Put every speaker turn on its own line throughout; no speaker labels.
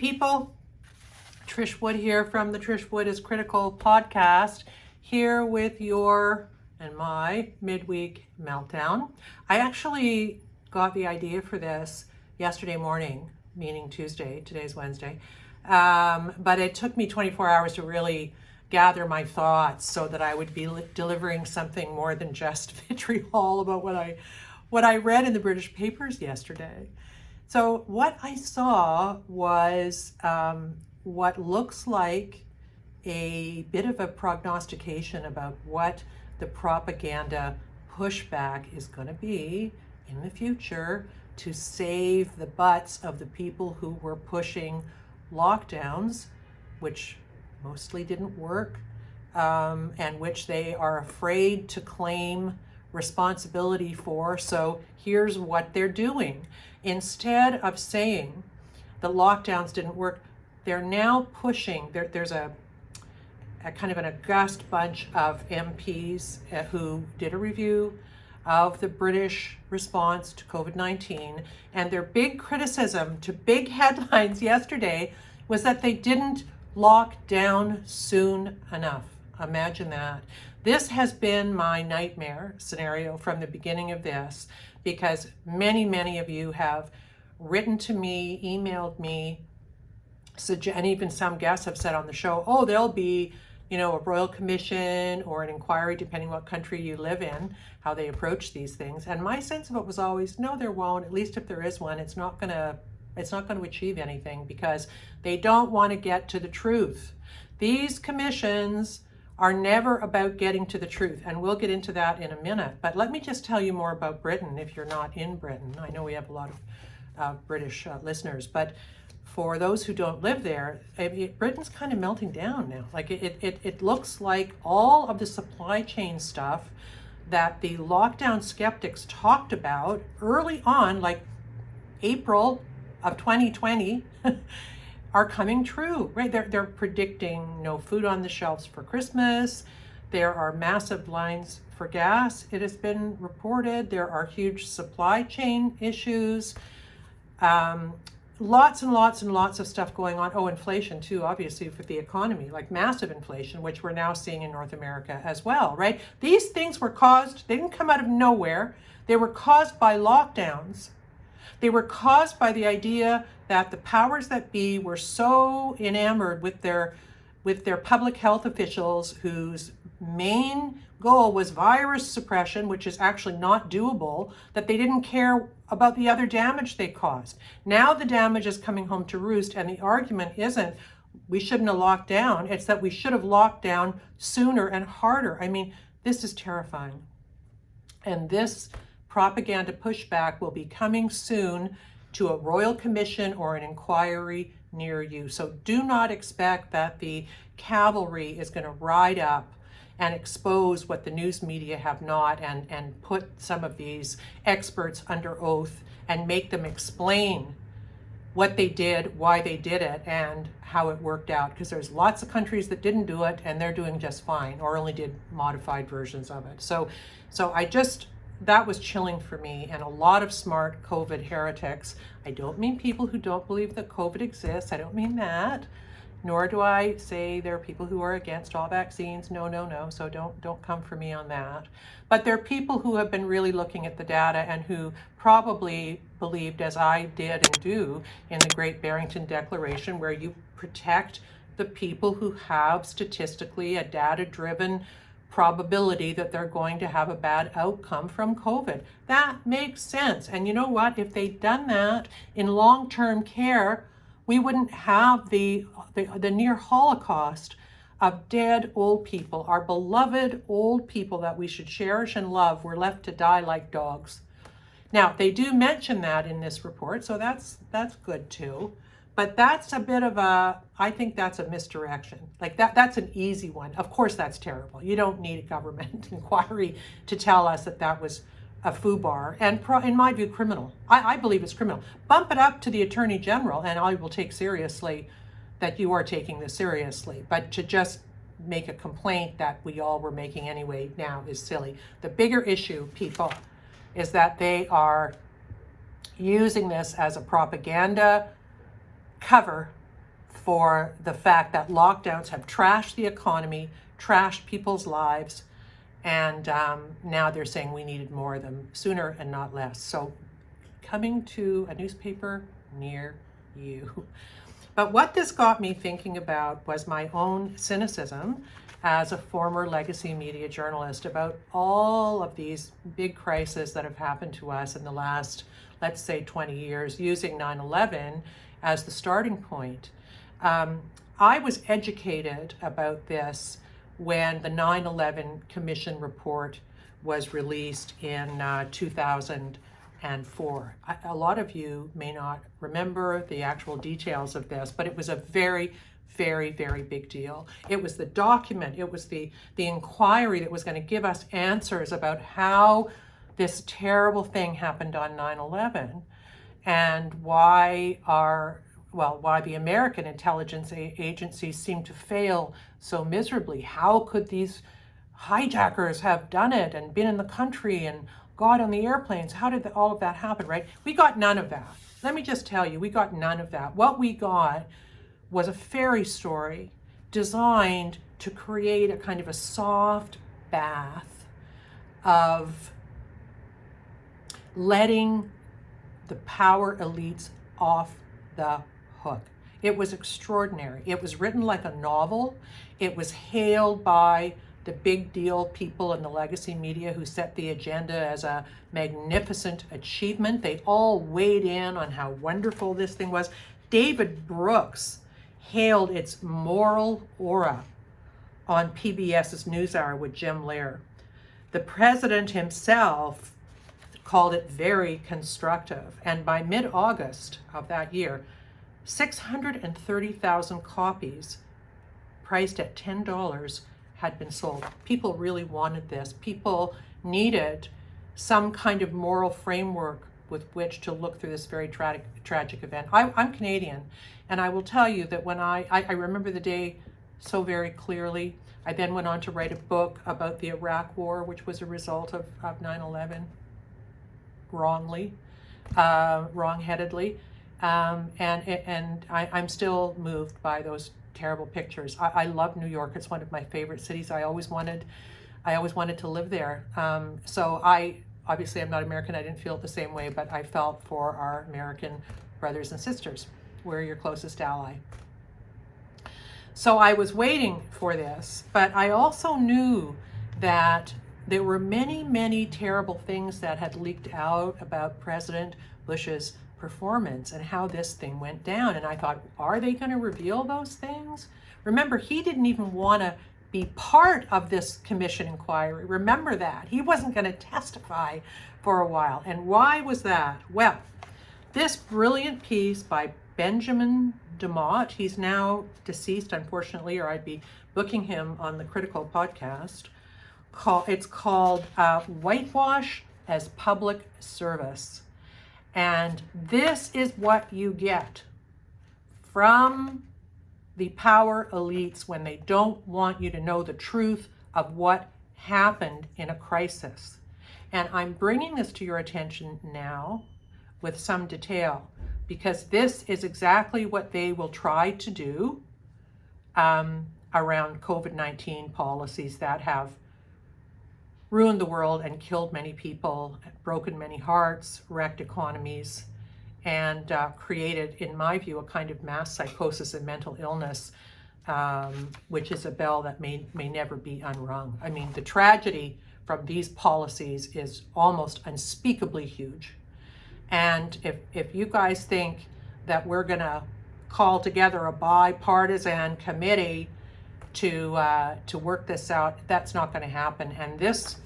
people, Trish Wood here from the Trish Wood is Critical podcast, here with your and my midweek meltdown. I actually got the idea for this yesterday morning, meaning Tuesday, today's Wednesday, but it took me 24 hours to really gather my thoughts so that I would be delivering something more than just vitriol about what I read in the British papers yesterday. So what I saw was what looks like a bit of a prognostication about what the propaganda pushback is going to be in the future to save the butts of the people who were pushing lockdowns, which mostly didn't work, and which they are afraid to claim responsibility for. So here's what they're doing. Instead of saying the lockdowns didn't work, they're now pushing, there's a kind of an august bunch of MPs who did a review of the British response to COVID-19, and their big criticism to big headlines yesterday was that they didn't lock down soon enough. Imagine that. This has been my nightmare scenario from the beginning of this, because many of you have written to me, emailed me, and even some guests have said on the show, oh, there'll be, a royal commission or an inquiry, depending what country you live in, how they approach these things. And my sense of it was always, no, there won't. At least if there is one, it's not going to achieve anything, because they don't want to get to the truth. These commissions are never about getting to the truth, and we'll get into that in a minute. But let me just tell you more about Britain if you're not in Britain. I know we have a lot of British listeners, but for those who don't live there, Britain's kind of melting down now. Like it looks like all of the supply chain stuff that the lockdown skeptics talked about early on, like April of 2020, are coming true, right? They're predicting no food on the shelves for Christmas. There are massive lines for gas. It has been reported. There are huge supply chain issues. Lots and lots of stuff going on. Oh, inflation too, obviously, for the economy, like massive inflation, which we're now seeing in North America as well, right? These things were caused, they didn't come out of nowhere. They were caused by lockdowns. They were caused by the idea that the powers that be were so enamored with their public health officials, whose main goal was virus suppression, which is actually not doable, that they didn't care about the other damage they caused. Now the damage is coming home to roost, and the argument isn't we shouldn't have locked down, it's that we should have locked down sooner and harder. I mean, this is terrifying. And this propaganda pushback will be coming soon to a royal commission or an inquiry near you. So do not expect that the cavalry is going to ride up and expose what the news media have not, and put some of these experts under oath and make them explain what they did, why they did it, and how it worked out. Because there's lots of countries that didn't do it and they're doing just fine, or only did modified versions of it. So that was chilling for me, and a lot of smart COVID heretics. I don't mean people who don't believe that COVID exists. I don't mean that. Nor do I say there are people who are against all vaccines. No. So don't come for me on that. But there are people who have been really looking at the data and who probably believed, as I did and do, in the Great Barrington Declaration, where you protect the people who have statistically a data-driven probability that they're going to have a bad outcome from COVID. That makes sense. And you know what? If they'd done that in long-term care, we wouldn't have the near Holocaust of dead old people. Our beloved old people that we should cherish and love were left to die like dogs. Now, they do mention that in this report, so that's good too. But that's a bit of I think that's a misdirection. Like that's an easy one. Of course, that's terrible. You don't need a government inquiry to tell us that was a foobar, and in my view, criminal. I believe it's criminal. Bump it up to the Attorney General, and I will take seriously that you are taking this seriously. But to just make a complaint that we all were making anyway now is silly. The bigger issue, people, is that they are using this as a propaganda cover for the fact that lockdowns have trashed the economy, trashed people's lives, and now they're saying we needed more of them sooner and not less. So coming to a newspaper near you. But what this got me thinking about was my own cynicism as a former legacy media journalist about all of these big crises that have happened to us in the last, let's say, 20 years, using 9/11 as the starting point. I was educated about this when the 9/11 Commission report was released in 2004. A lot of you may not remember the actual details of this, but it was a very, very, very big deal. It was the document, it was the inquiry that was going to give us answers about how this terrible thing happened on 9/11 and why the American intelligence agencies seem to fail so miserably. How could these hijackers have done it and been in the country and got on the airplanes? How did all of that happen, right? We got none of that. Let me just tell you, we got none of that. What we got was a fairy story designed to create a kind of a soft bath of letting the power elites off the hook. It was extraordinary. It was written like a novel. It was hailed by the big deal people in the legacy media who set the agenda as a magnificent achievement. They all weighed in on how wonderful this thing was. David Brooks hailed its moral aura on PBS's NewsHour with Jim Lehrer. The president himself called it very constructive. And by mid-August of that year, 630,000 copies priced at $10 had been sold. People really wanted this. People needed some kind of moral framework with which to look through this very tragic event. I'm Canadian, and I will tell you that when I remember the day so very clearly. I then went on to write a book about the Iraq War, which was a result of 9/11, wrongheadedly. And I'm still moved by those terrible pictures. I love New York. It's one of my favorite cities. I always wanted to live there. So obviously I'm not American. I didn't feel it the same way, but I felt for our American brothers and sisters. We're your closest ally. So I was waiting for this, but I also knew that there were many, many terrible things that had leaked out about President Bush's performance and how this thing went down. And I thought, are they going to reveal those things? Remember, he didn't even want to be part of this commission inquiry. Remember that. He wasn't going to testify for a while. And why was that? Well, this brilliant piece by Benjamin DeMott, he's now deceased, unfortunately, or I'd be booking him on the Critical podcast. It's called Whitewash as Public Service. And this is what you get from the power elites when they don't want you to know the truth of what happened in a crisis. And I'm bringing this to your attention now with some detail, because this is exactly what they will try to do around COVID-19 policies that have ruined the world and killed many people, broken many hearts, wrecked economies, and created, in my view, a kind of mass psychosis and mental illness, which is a bell that may never be unrung. I mean, the tragedy from these policies is almost unspeakably huge. And if you guys think that we're going to call together a bipartisan committee to work this out, that's not going to happen. And this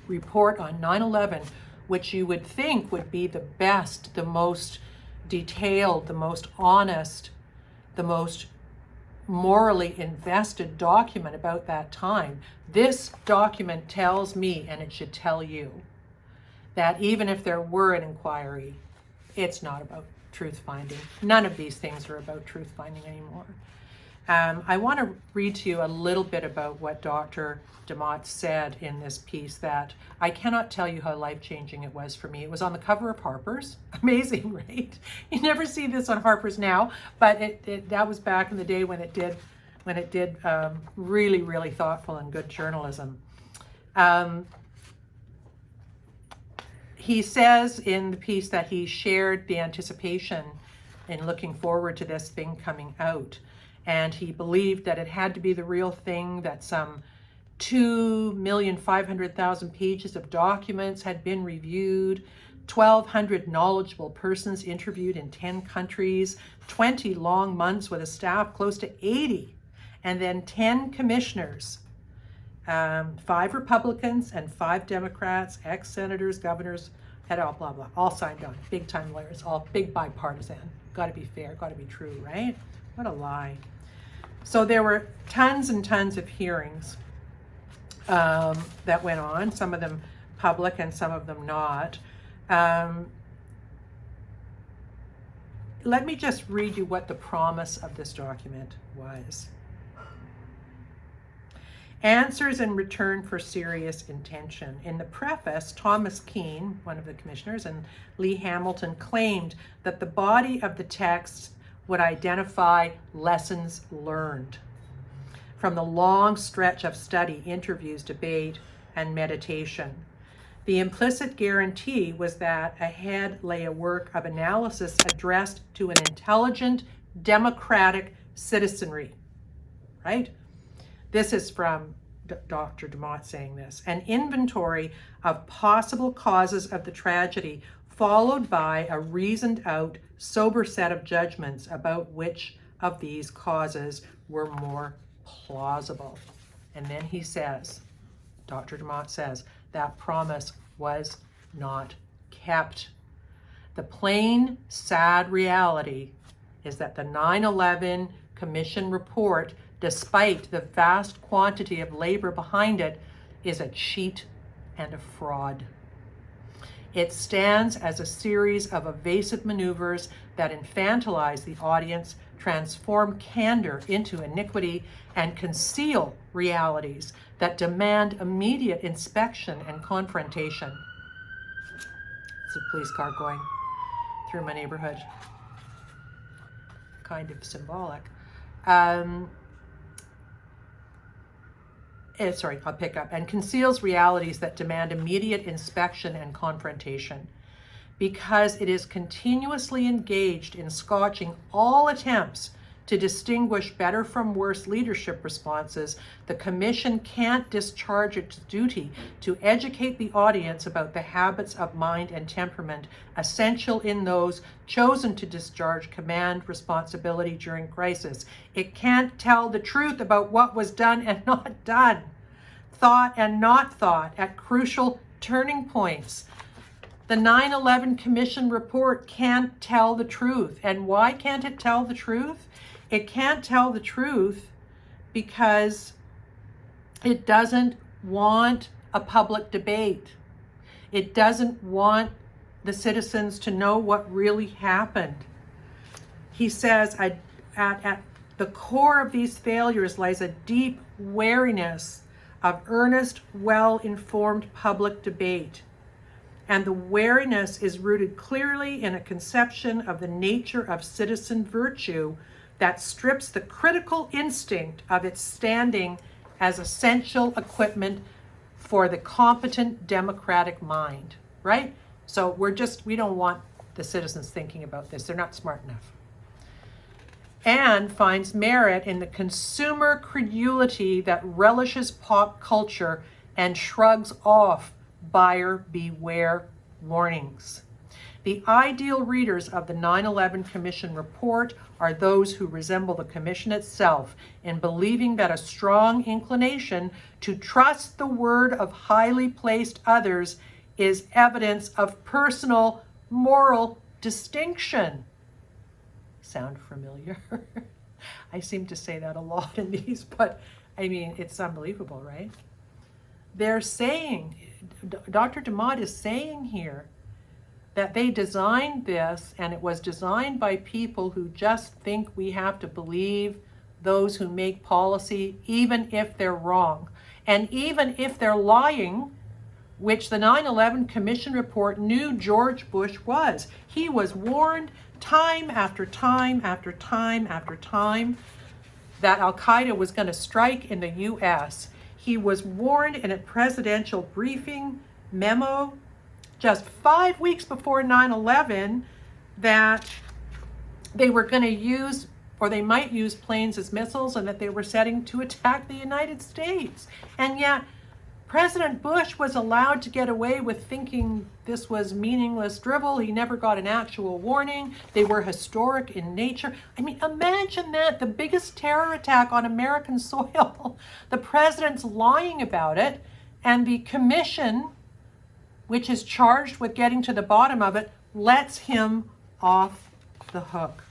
report on 9/11, which you would think would be the best, the most detailed, the most honest, the most morally invested document about that time, this document tells me, and it should tell you, that even if there were an inquiry, it's not about truth finding. None of these things are about truth finding anymore. I want to read to you a little bit about what Dr. DeMott said in this piece that I cannot tell you how life-changing it was for me. It was on the cover of Harper's. Amazing, right? You never see this on Harper's now, but that was back in the day when it did really, really thoughtful and good journalism. He says in the piece that he shared the anticipation in looking forward to this thing coming out. And he believed that it had to be the real thing, that some 2,500,000 pages of documents had been reviewed, 1,200 knowledgeable persons interviewed in 10 countries, 20 long months with a staff close to 80, and then 10 commissioners, 5 Republicans and 5 Democrats, ex-senators, governors, and all blah, blah, all signed on. Big time lawyers, all big bipartisan. Got to be fair, got to be true, right? What a lie. So there were tons and tons of hearings that went on, some of them public and some of them not. Let me just read you what the promise of this document was. Answers in return for serious intention. In the preface, Thomas Keene, one of the commissioners, and Lee Hamilton claimed that the body of the text would identify lessons learned from the long stretch of study, interviews, debate, and meditation. The implicit guarantee was that ahead lay a work of analysis addressed to an intelligent, democratic citizenry, right? This is from Dr. DeMott saying this. An inventory of possible causes of the tragedy, followed by a reasoned out, sober set of judgments about which of these causes were more plausible. And then he says, Dr. DeMott says, that promise was not kept. The plain, sad reality is that the 9/11 Commission report, despite the vast quantity of labor behind it, is a cheat and a fraud. It stands as a series of evasive maneuvers that infantilize the audience, transform candor into iniquity, and conceal realities that demand immediate inspection and confrontation. It's a police car going through my neighborhood. Kind of symbolic. I'll pick up. And conceals realities that demand immediate inspection and confrontation. Because it is continuously engaged in scotching all attempts to distinguish better from worse leadership responses, the Commission can't discharge its duty to educate the audience about the habits of mind and temperament essential in those chosen to discharge command responsibility during crisis. It can't tell the truth about what was done and not done, thought and not thought at crucial turning points. The 9/11 Commission report can't tell the truth. And why can't it tell the truth? It can't tell the truth because it doesn't want a public debate. It doesn't want the citizens to know what really happened. He says at the core of these failures lies a deep wariness of earnest, well-informed public debate. And the wariness is rooted clearly in a conception of the nature of citizen virtue that strips the critical instinct of its standing as essential equipment for the competent democratic mind, right? So we don't want the citizens thinking about this. They're not smart enough. And finds merit in the consumer credulity that relishes pop culture and shrugs off buyer beware warnings. The ideal readers of the 9/11 Commission report are those who resemble the Commission itself in believing that a strong inclination to trust the word of highly placed others is evidence of personal moral distinction. Sound familiar? I seem to say that a lot in these, but I mean, it's unbelievable, right? They're saying, Dr. DeMott is saying here, that they designed this, and it was designed by people who just think we have to believe those who make policy, even if they're wrong. And even if they're lying, which the 9/11 Commission report knew George Bush was. He was warned time after time after time after time that Al-Qaeda was going to strike in the U.S. He was warned in a presidential briefing memo just 5 weeks before 9/11 that they were going to use, or they might use, planes as missiles, and that they were setting to attack the United States. And yet President Bush was allowed to get away with thinking this was meaningless drivel. He never got an actual warning. They were historic in nature. I mean, imagine that, the biggest terror attack on American soil. The president's lying about it, and the commission, which is charged with getting to the bottom of it, lets him off the hook.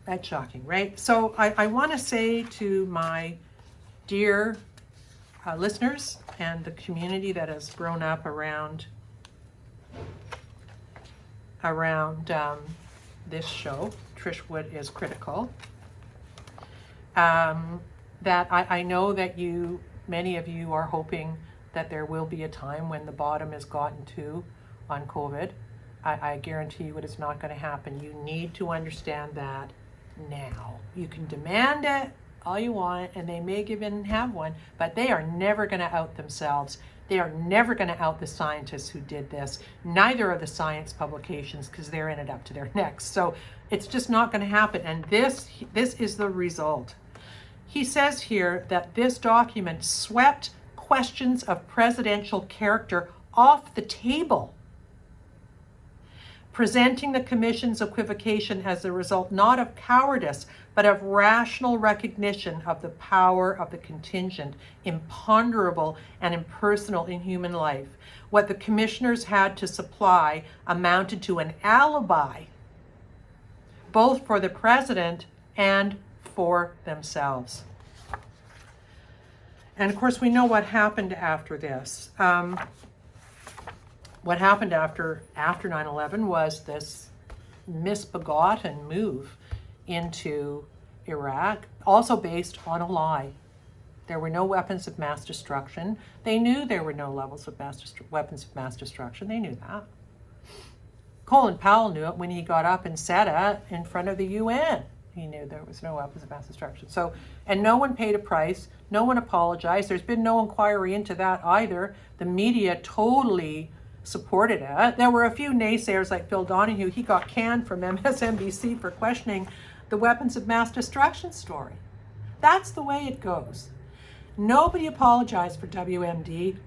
That's shocking, right? So I want to say to my dear listeners and the community that has grown up around this show, Trish Wood is Critical, that I know that many of you are hoping that there will be a time when the bottom is gotten to on COVID. I guarantee you it is not going to happen. You need to understand that now. You can demand it all you want, and they may give in and have one, but they are never going to out themselves. They are never going to out the scientists who did this. Neither are the science publications, because they're in it up to their necks. So it's just not going to happen. And this is the result. He says here that this document swept questions of presidential character off the table, presenting the commission's equivocation as a result not of cowardice, but of rational recognition of the power of the contingent, imponderable and impersonal in human life. What the commissioners had to supply amounted to an alibi, both for the president and for themselves. And of course, we know what happened after this. What happened after 9/11 was this misbegotten move into Iraq, also based on a lie. There were no weapons of mass destruction. They knew there were no levels of weapons of mass destruction. They knew that. Colin Powell knew it when he got up and said it in front of the UN. He knew there was no weapons of mass destruction. So, and no one paid a price. No one apologized. There's been no inquiry into that either. The media totally supported it. There were a few naysayers like Phil Donahue. He got canned from MSNBC for questioning the weapons of mass destruction story. That's the way it goes. Nobody apologized for WMD.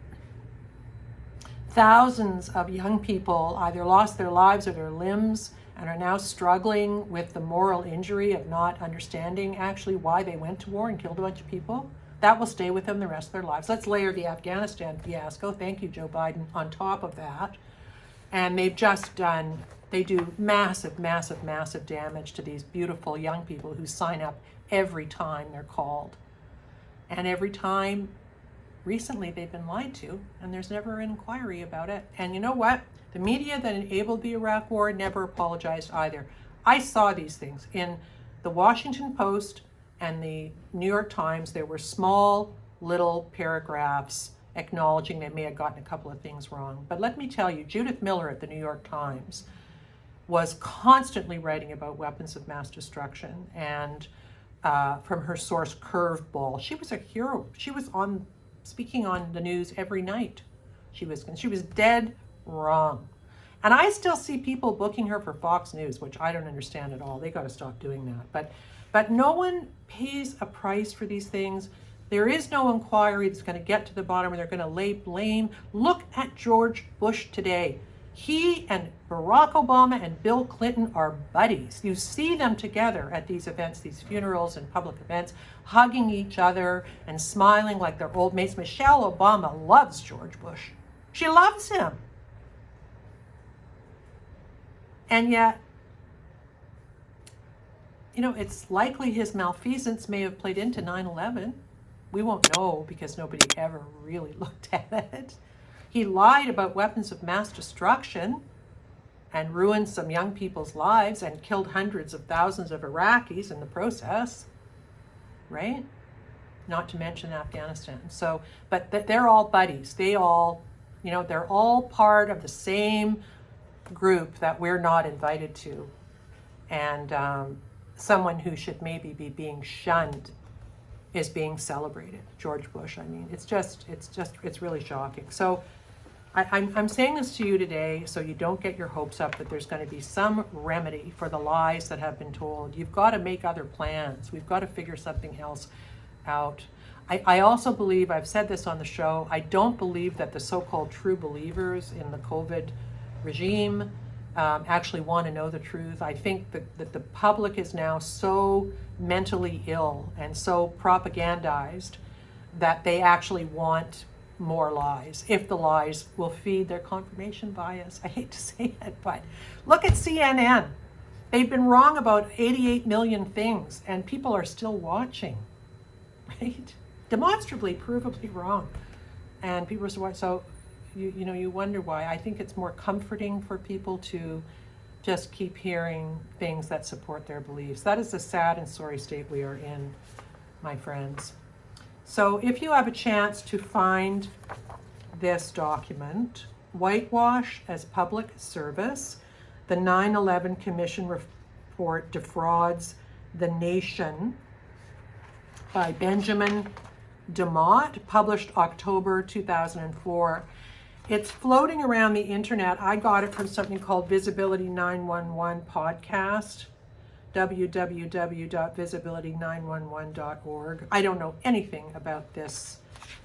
Thousands of young people either lost their lives or their limbs and are now struggling with the moral injury of not understanding actually why they went to war and killed a bunch of people. That will stay with them the rest of their lives. Let's layer the Afghanistan fiasco, thank you, Joe Biden, on top of that. And they do massive, massive, massive damage to these beautiful young people who sign up every time they're called. And every time, recently, they've been lied to, and there's never an inquiry about it. And you know what? The media that enabled the Iraq War never apologized either. I saw these things in the Washington Post and the New York Times. There were small little paragraphs acknowledging they may have gotten a couple of things wrong. But let me tell you, Judith Miller at the New York Times was constantly writing about weapons of mass destruction, and from her source Curveball. She was a hero. She was speaking on the news every night. She was dead wrong. And I still see people booking her for Fox News, which I don't understand at all. They got to stop doing that. But no one pays a price for these things. There is no inquiry that's going to get to the bottom, and they're going to lay blame. Look at George Bush today. He and Barack Obama and Bill Clinton are buddies. You see them together at these events, these funerals and public events, hugging each other and smiling like they're old mates. Michelle Obama loves George Bush. She loves him. And yet, it's likely his malfeasance may have played into 9/11. We won't know because nobody ever really looked at it. He lied about weapons of mass destruction. and ruined some young people's lives and killed hundreds of thousands of Iraqis in the process, right? Not to mention Afghanistan. So, but they're all buddies. They all, they're all part of the same group that we're not invited to. And someone who should maybe be being shunned is being celebrated. George Bush, I mean, it's really shocking. So I'm saying this to you today so you don't get your hopes up that there's going to be some remedy for the lies that have been told. You've got to make other plans. We've got to figure something else out. I also believe, I've said this on the show, I don't believe that the so-called true believers in the COVID regime actually want to know the truth. I think that the public is now so mentally ill and so propagandized that they actually want more lies, if the lies will feed their confirmation bias. I hate to say it, but look at CNN. They've been wrong about 88 million things, and people are still watching, right? Demonstrably, provably wrong. And people are still watching. So, you wonder why. I think it's more comforting for people to just keep hearing things that support their beliefs. That is the sad and sorry state we are in, my friends. So if you have a chance to find this document, Whitewash as Public Service, the 9/11 Commission Report Defrauds the Nation by Benjamin DeMott, published October 2004. It's floating around the internet. I got it from something called Visibility 911 Podcast, www.visibility911.org. I don't know anything about this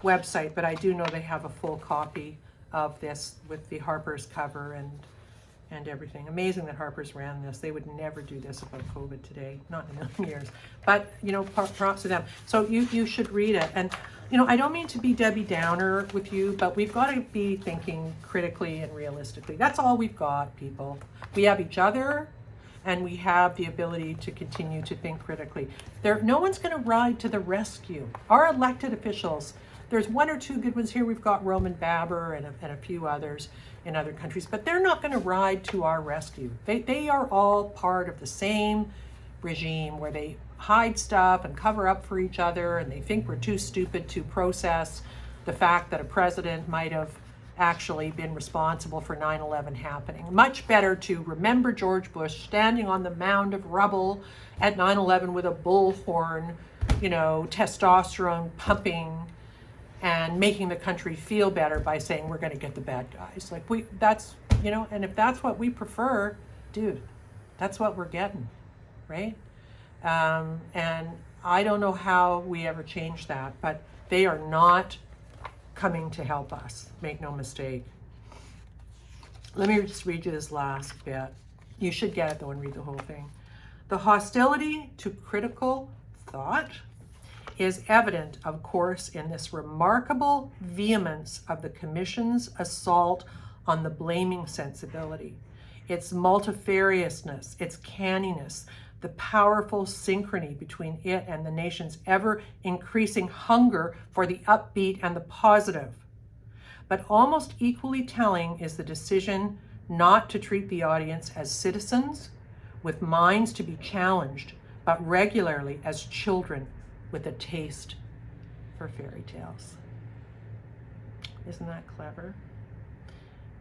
website, but I do know they have a full copy of this with the Harper's cover and everything. Amazing that Harper's ran this. They would never do this about COVID today, not in a million years. But, props to them. So you should read it. And, I don't mean to be Debbie Downer with you, but we've got to be thinking critically and realistically. That's all we've got, people. We have each other, and we have the ability to continue to think critically. No one's going to ride to the rescue. Our elected officials, there's one or two good ones here. We've got Roman Baber and a few others in other countries, but they're not going to ride to our rescue. They are all part of the same regime where they hide stuff and cover up for each other, and they think we're too stupid to process the fact that a president might have actually been responsible for 9/11 happening. Much better to remember George Bush standing on the mound of rubble at 9/11 with a bullhorn, testosterone pumping, and making the country feel better by saying we're going to get the bad guys. And if that's what we prefer, dude, that's what we're getting, right? And I don't know how we ever change that, but they are not coming to help us. Make no mistake. Let me just read you this last bit. You should get it though and read the whole thing. The hostility to critical thought is evident, of course, in this remarkable vehemence of the Commission's assault on the blaming sensibility, its multifariousness, its canniness, the powerful synchrony between it and the nation's ever-increasing hunger for the upbeat and the positive. But almost equally telling is the decision not to treat the audience as citizens with minds to be challenged, but regularly as children with a taste for fairy tales. Isn't that clever?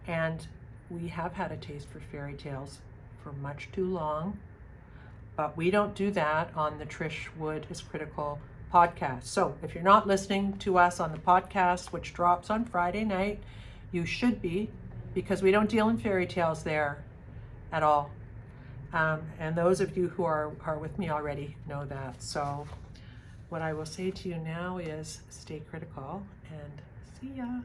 And we have had a taste for fairy tales for much too long, but we don't do that on the Trish Wood is Critical podcast. So if you're not listening to us on the podcast, which drops on Friday night, you should be, because we don't deal in fairy tales there at all. And those of you who are with me already know that. So what I will say to you now is stay critical and see ya.